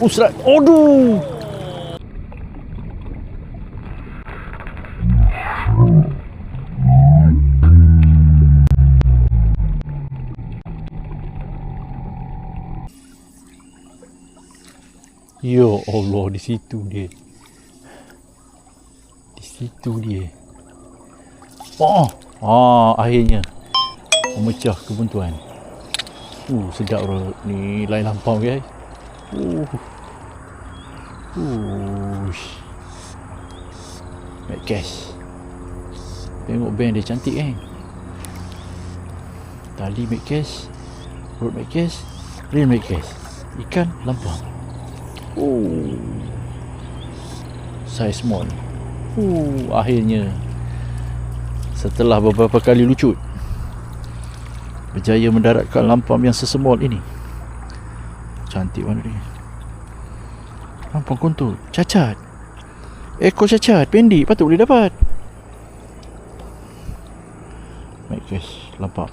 Pusrat. Aduh. Ya Allah, di situ dia. Di situ dia. Akhirnya memecah kebuntuan. Sedap bro. Ni lain lampau guys. Madcash. Tengok band dia cantik kan. Tali Madcash, rod Madcash, reel Madcash. Ikan lampau. Size small. Akhirnya setelah beberapa kali lucut, berjaya mendaratkan lampam yang sesemol ini. Cantik warna dia. Lampam kontul cacat. Ekor cacat, pendek, patut boleh dapat. Madcash lampam.